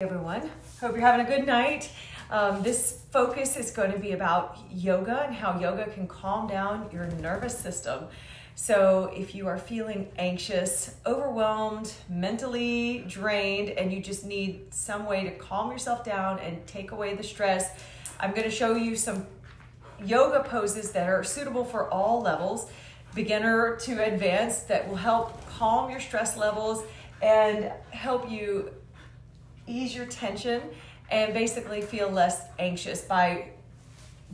Everyone, hope you're having a good night. This focus is going to be about yoga and how yoga can calm down your nervous system. So if you are feeling anxious, overwhelmed, mentally drained, and you just need some way to calm yourself down and take away the stress, I'm going to show you some yoga poses that are suitable for all levels, beginner to advanced, that will help calm your stress levels and help you ease your tension and basically feel less anxious by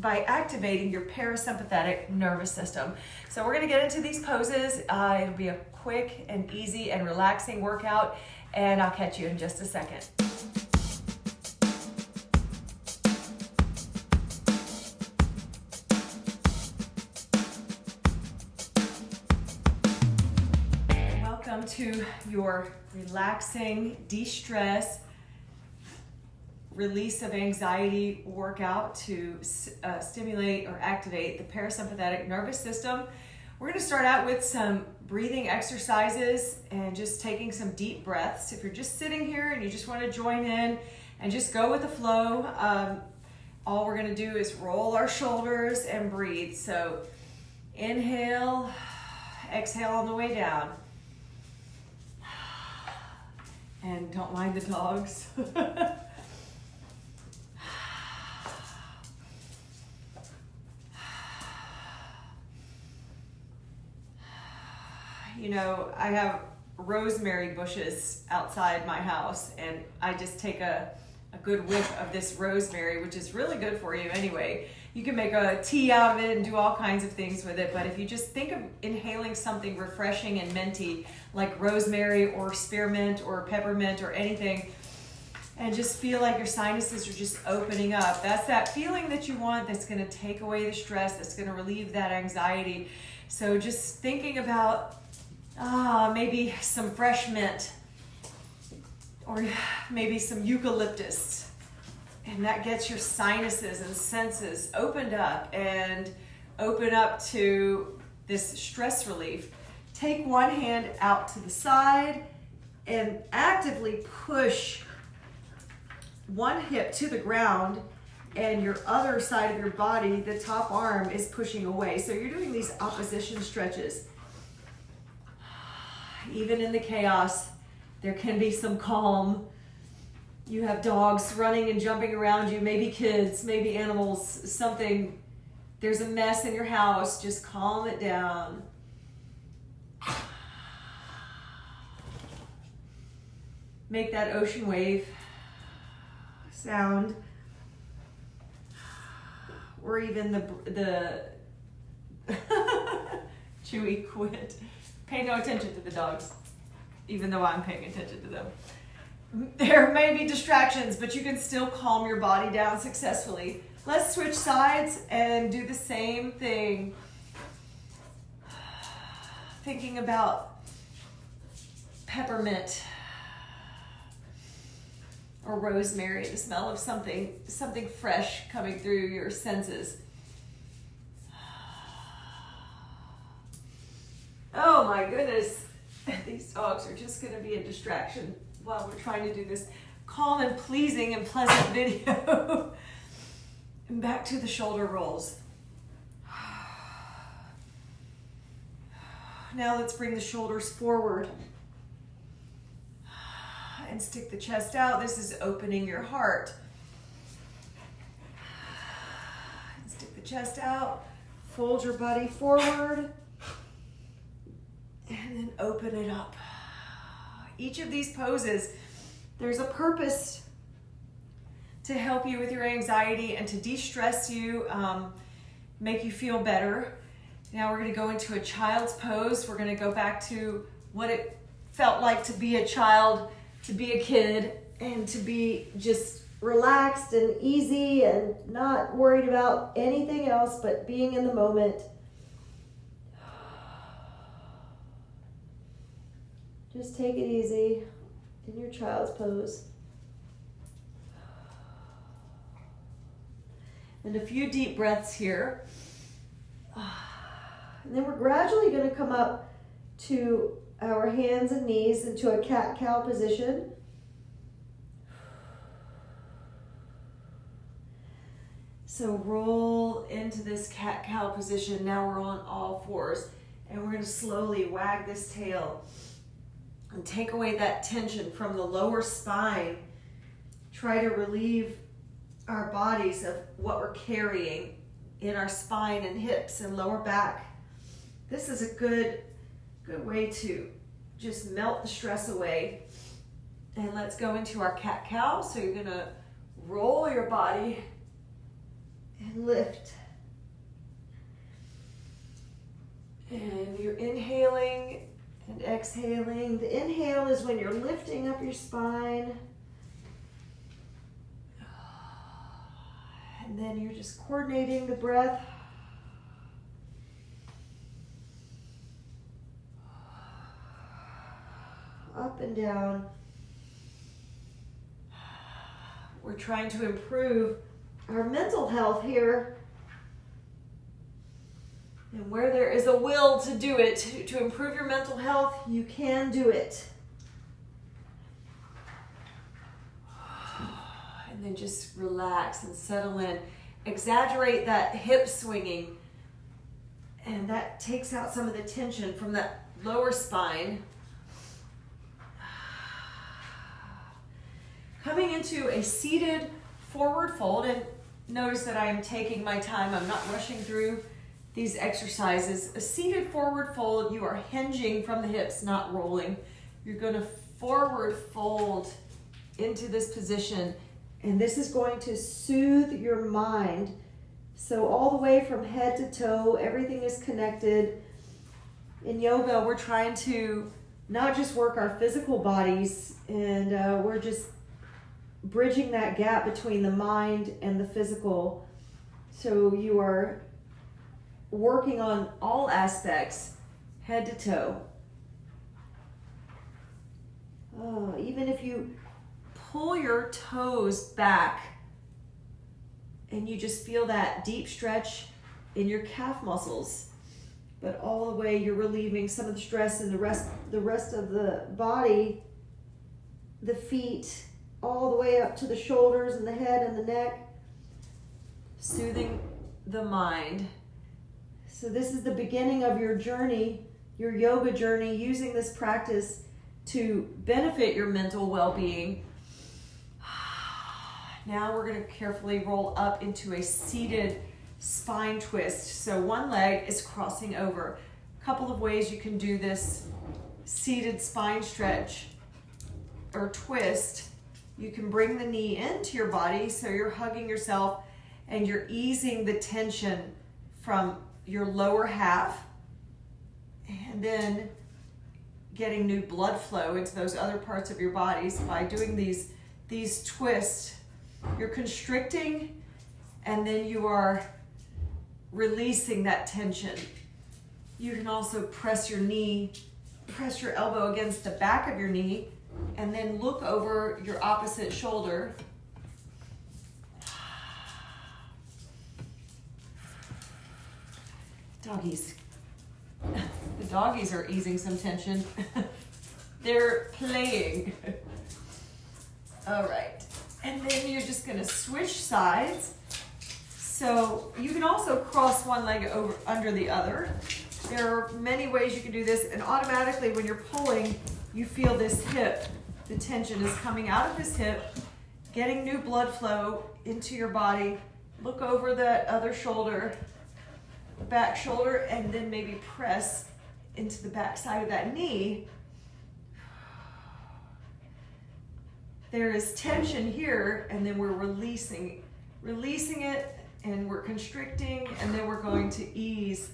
activating your parasympathetic nervous system. So we're going to get into these poses. It'll be a quick and easy and relaxing workout, and I'll catch you in just a second. Welcome to your relaxing, de-stress, release of anxiety workout to stimulate or activate the parasympathetic nervous system. We're going to start out with some breathing exercises and just taking some deep breaths. If you're just sitting here and you just want to join in and just go with the flow, all we're going to do is roll our shoulders and breathe. So inhale, exhale on the way down. And don't mind the dogs. You know, I have rosemary bushes outside my house, and I just take a good whiff of this rosemary, which is really good for you anyway. You can make a tea out of it and do all kinds of things with it, but if you just think of inhaling something refreshing and minty like rosemary or spearmint or peppermint or anything, and just feel like your sinuses are just opening up, that's that feeling that you want, that's going to take away the stress, that's going to relieve that anxiety. So just thinking about maybe some fresh mint or maybe some eucalyptus, and that gets your sinuses and senses opened up and open up to this stress relief. Take one hand out to the side and actively push one hip to the ground, and your other side of your body, the top arm, is pushing away. So you're doing these opposition stretches. Even in the chaos, there can be some calm. You have dogs running and jumping around you, maybe kids, maybe animals, something. There's a mess in your house, just calm it down. Make that ocean wave sound. Or even the Chewy, quit. Pay no attention to the dogs, even though I'm paying attention to them. There may be distractions, but you can still calm your body down successfully. Let's switch sides and do the same thing. Thinking about peppermint or rosemary, the smell of something fresh coming through your senses. Oh my goodness, these dogs are just going to be a distraction while we're trying to do this calm and pleasing and pleasant video. And back to the shoulder rolls. Now let's bring the shoulders forward and stick the chest out. This is opening your heart. And stick the chest out, fold your body forward, and then open it up. Each of these poses, there's a purpose to help you with your anxiety and to de-stress you, make you feel better. Now we're going to go into a child's pose. We're going to go back to what it felt like to be a child, to be a kid, and to be just relaxed and easy and not worried about anything else but being in the moment. Just take it easy in your child's pose. And a few deep breaths here. And then we're gradually going to come up to our hands and knees into a cat-cow position. So roll into this cat-cow position. Now we're on all fours. And we're going to slowly wag this tail and take away that tension from the lower spine. Try to relieve our bodies of what we're carrying in our spine and hips and lower back. This is a good way to just melt the stress away. And let's go into our cat-cow. So you're going to roll your body and lift. And you're inhaling and exhaling. The inhale is when you're lifting up your spine. And then you're just coordinating the breath. Up and down. We're trying to improve our mental health here. And where there is a will to do it, to improve your mental health, you can do it. And then just relax and settle in. Exaggerate that hip swinging. And that takes out some of the tension from that lower spine. Coming into a seated forward fold, and notice that I am taking my time. I'm not rushing through these exercises. A seated forward fold, you are hinging from the hips, not rolling. You're going to forward fold into this position, and this is going to soothe your mind. So all the way from head to toe, everything is connected. In yoga, we're trying to not just work our physical bodies, and we're just bridging that gap between the mind and the physical. So you are working on all aspects, head to toe. Oh, even if you pull your toes back and you just feel that deep stretch in your calf muscles, but all the way you're relieving some of the stress in the rest of the body, the feet, all the way up to the shoulders and the head and the neck, soothing the mind. So this is the beginning of your journey, your yoga journey, using this practice to benefit your mental well-being. Now we're going to carefully roll up into a seated spine twist. So one leg is crossing over. A couple of ways you can do this seated spine stretch or twist. You can bring the knee into your body so you're hugging yourself and you're easing the tension from your lower half, and then getting new blood flow into those other parts of your bodies by doing these twists. You're constricting, and then you are releasing that tension. You can also press your elbow against the back of your knee, and then look over your opposite shoulder. Doggies. The doggies are easing some tension. They're playing. All right. And then you're just going to switch sides. So you can also cross one leg over under the other. There are many ways you can do this, and automatically when you're pulling, you feel this hip. The tension is coming out of this hip, getting new blood flow into your body. Look over that other shoulder, the back shoulder, and then maybe press into the back side of that knee. There is tension here, and then we're releasing it, and we're constricting, and then we're going to ease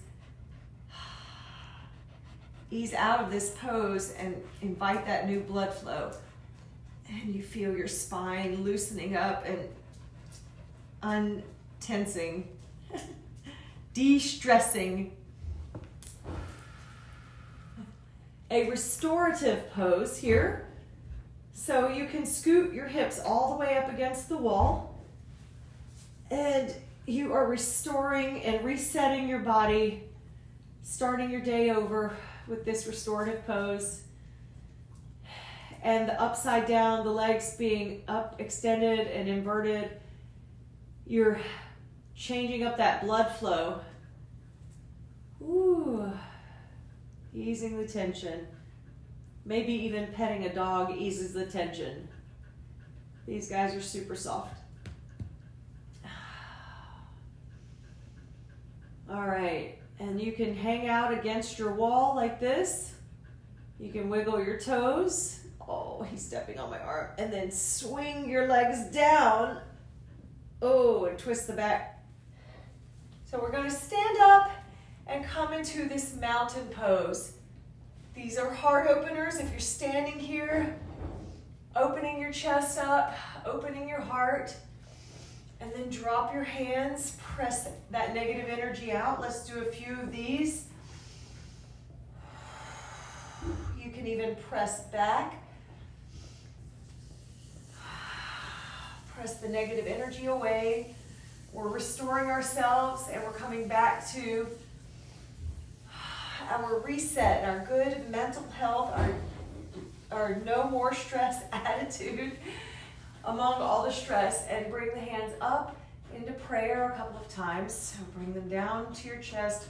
out of this pose and invite that new blood flow. And you feel your spine loosening up and untensing, de-stressing. A restorative pose here. So you can scoot your hips all the way up against the wall, and you are restoring and resetting your body, starting your day over with this restorative pose. And the upside down, the legs being up, extended and inverted. You're changing up that blood flow. Ooh, easing the tension. Maybe even petting a dog eases the tension. These guys are super soft. All right, and you can hang out against your wall like this. You can wiggle your toes. Oh, he's stepping on my arm. And then swing your legs down. Oh, and twist the back. So we're going to stand up and come into this mountain pose. These are heart openers. If you're standing here, opening your chest up, opening your heart, and then drop your hands, press that negative energy out. Let's do a few of these. You can even press back. Press the negative energy away. We're restoring ourselves and we're coming back to our reset, our good mental health, our no more stress attitude among all the stress, and bring the hands up into prayer a couple of times. So bring them down to your chest,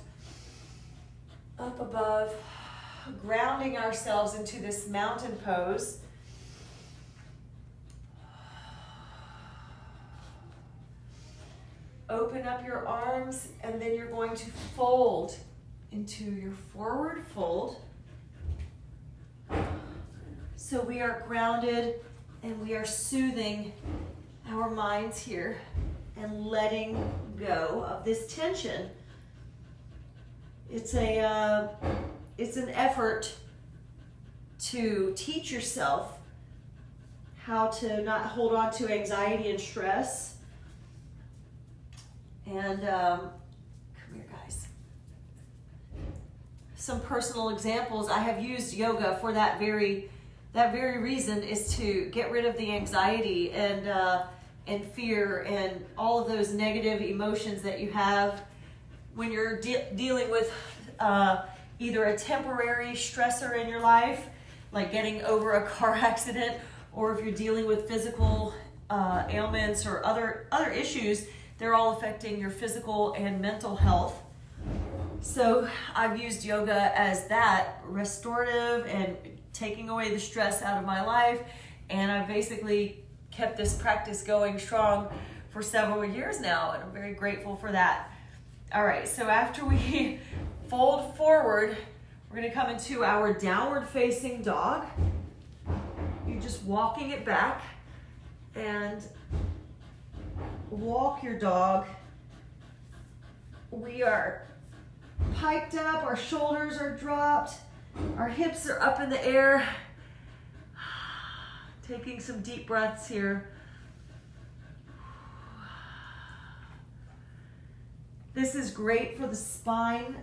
up above, grounding ourselves into this mountain pose. Open up your arms, and then you're going to fold into your forward fold. So we are grounded and we are soothing our minds here and letting go of this tension. It's an effort to teach yourself how to not hold on to anxiety and stress. And come here, guys. Some personal examples. I have used yoga for that very reason, is to get rid of the anxiety and fear and all of those negative emotions that you have when you're dealing with either a temporary stressor in your life, like getting over a car accident, or if you're dealing with physical ailments or other issues. They're all affecting your physical and mental health. So I've used yoga as that, restorative and taking away the stress out of my life. And I've basically kept this practice going strong for several years now, and I'm very grateful for that. All right, so after we fold forward, we're going to come into our downward facing dog. You're just walking it back and walk your dog. We are piped up, our shoulders are dropped, our hips are up in the air. Taking some deep breaths here. This is great for the spine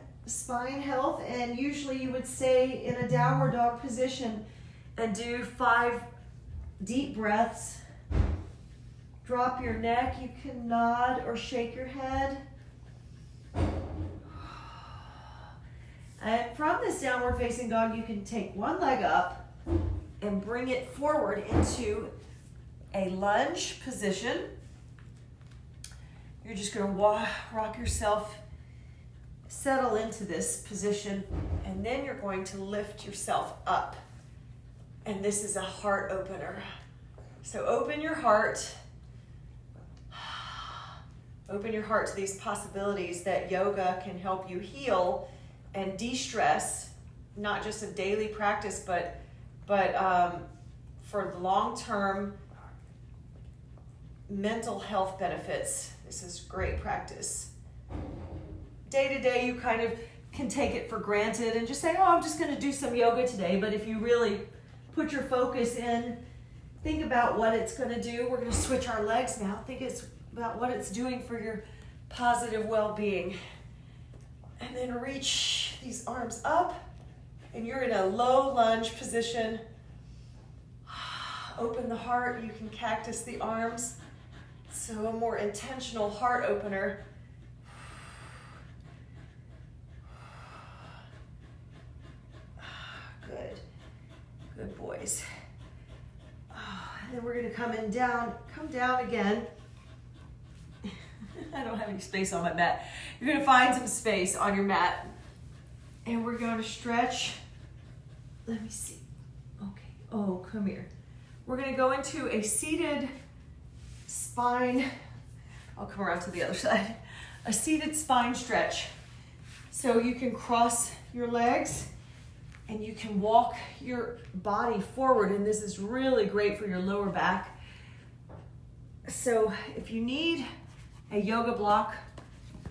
health, and usually you would stay in a downward dog position and do 5 deep breaths. Drop your neck. You can nod or shake your head. And from this downward facing dog, you can take one leg up and bring it forward into a lunge position. You're just going to rock yourself, settle into this position, and then you're going to lift yourself up. And this is a heart opener. So open your heart. Open your heart to these possibilities that yoga can help you heal and de-stress, not just a daily practice, but for the long-term mental health benefits. This is great practice. Day to day, you kind of can take it for granted and just say, oh, I'm just going to do some yoga today. But if you really put your focus in, think about what it's going to do. We're going to switch our legs now. Think it's about what it's doing for your positive well-being. And then reach these arms up, and you're in a low lunge position. Open the heart. You can cactus the arms. So a more intentional heart opener. Good boys. And then we're going to come down again. I don't have any space on my mat. You're gonna find some space on your mat. And we're going to stretch. Let me see. Okay, oh, come here. We're gonna go into a seated spine. I'll come around to the other side. A seated spine stretch. So you can cross your legs and you can walk your body forward, and this is really great for your lower back. So if you need a yoga block,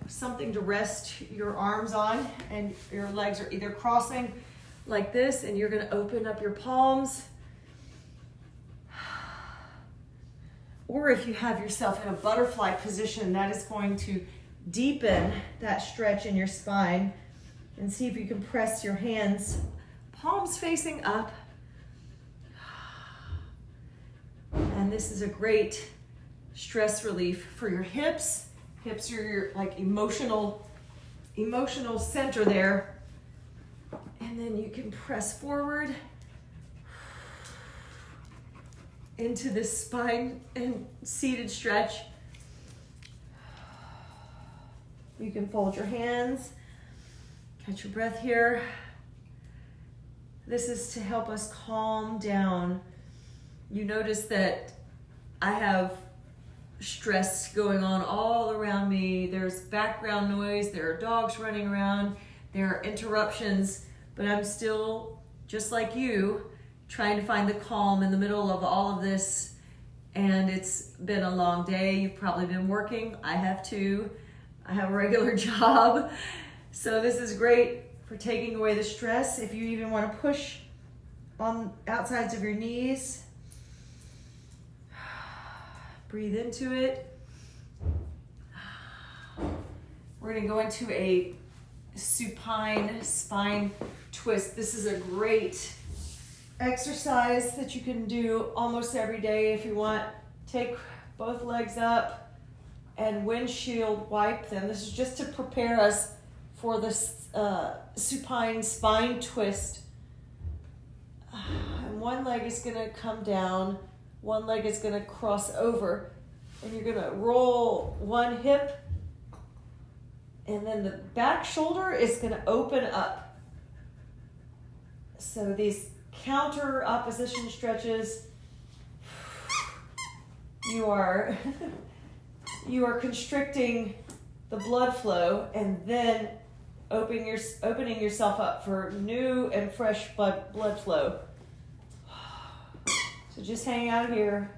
something to rest your arms on, and your legs are either crossing like this, and you're gonna open up your palms, or if you have yourself in a butterfly position, that is going to deepen that stretch in your spine. And see if you can press your hands, palms facing up. And this is a great stress relief for your hips. Hips are your like emotional center there. And then you can press forward into this spine and seated stretch. You can fold your hands, catch your breath here. This is to help us calm down. You notice that I have stress going on all around me. There's background noise, there are dogs running around, there are interruptions, but I'm still, just like you, trying to find the calm in the middle of all of this. And it's been a long day. You've probably been working. I have too. I have a regular job. So this is great for taking away the stress. If you even want to push on outsides of your knees, breathe into it. We're going to go into a supine spine twist. This is a great exercise that you can do almost every day if you want. Take both legs up and windshield wipe them. This is just to prepare us for this supine spine twist. And one leg is gonna come down, one leg is gonna cross over, and you're gonna roll one hip, and then the back shoulder is gonna open up. So these counter opposition stretches, you are constricting the blood flow and then opening yourself up for new and fresh blood flow. So just hang out here.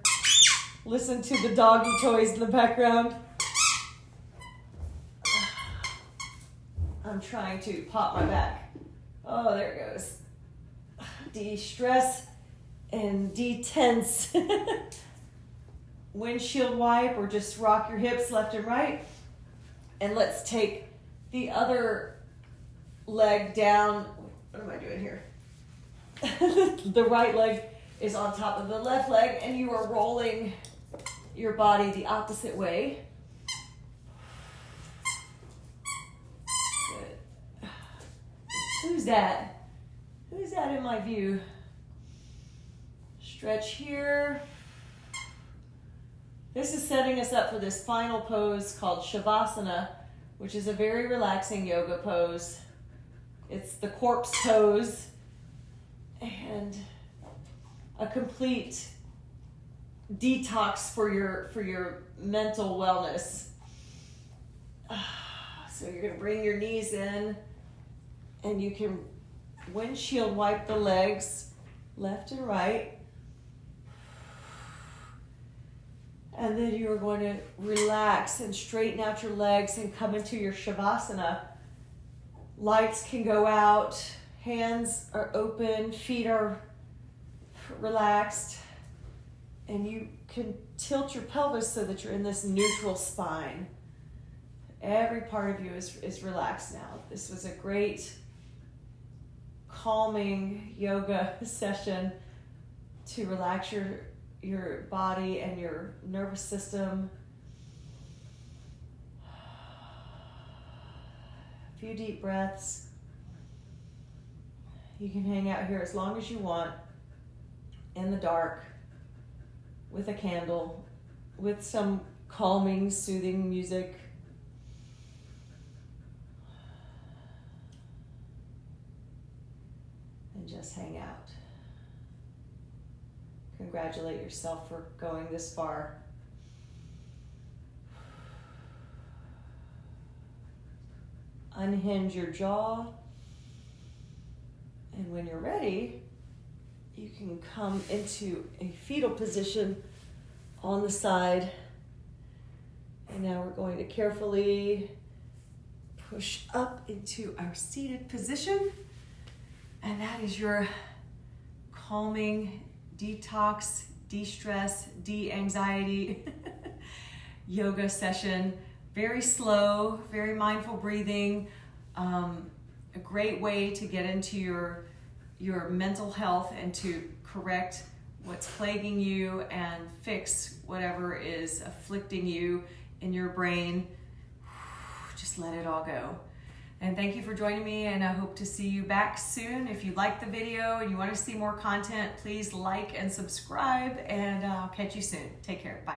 Listen to the doggy toys in the background. I'm trying to pop my back. Oh, there it goes. De-stress and de-tense. Windshield wipe, or just rock your hips left and right. And let's take the other leg down. What am I doing here? The right leg is on top of the left leg, and you are rolling your body the opposite way. Good. Who's that? Who's that in my view? Stretch here. This is setting us up for this final pose called Shavasana, which is a very relaxing yoga pose. It's the corpse pose and a complete detox for your mental wellness. So you're going to bring your knees in, and you can windshield wipe the legs left and right. And then you're going to relax and straighten out your legs and come into your Shavasana. Lights can go out, hands are open, feet are relaxed, and you can tilt your pelvis so that you're in this neutral spine. Every part of you is relaxed now. This was a great calming yoga session to relax your body and your nervous system. A few deep breaths. You can hang out here as long as you want, in the dark, with a candle, with some calming, soothing music. And just hang out. Congratulate yourself for going this far. Unhinge your jaw. And when you're ready, you can come into a fetal position on the side. And now we're going to carefully push up into our seated position. And that is your calming, detox, de-stress, de-anxiety yoga session. Very slow, very mindful breathing. A great way to get into your mental health and to correct what's plaguing you and fix whatever is afflicting you in your brain. Just let it all go. And thank you for joining me, and I hope to see you back soon. If you like the video and you want to see more content, please like and subscribe, and I'll catch you soon. Take care. Bye.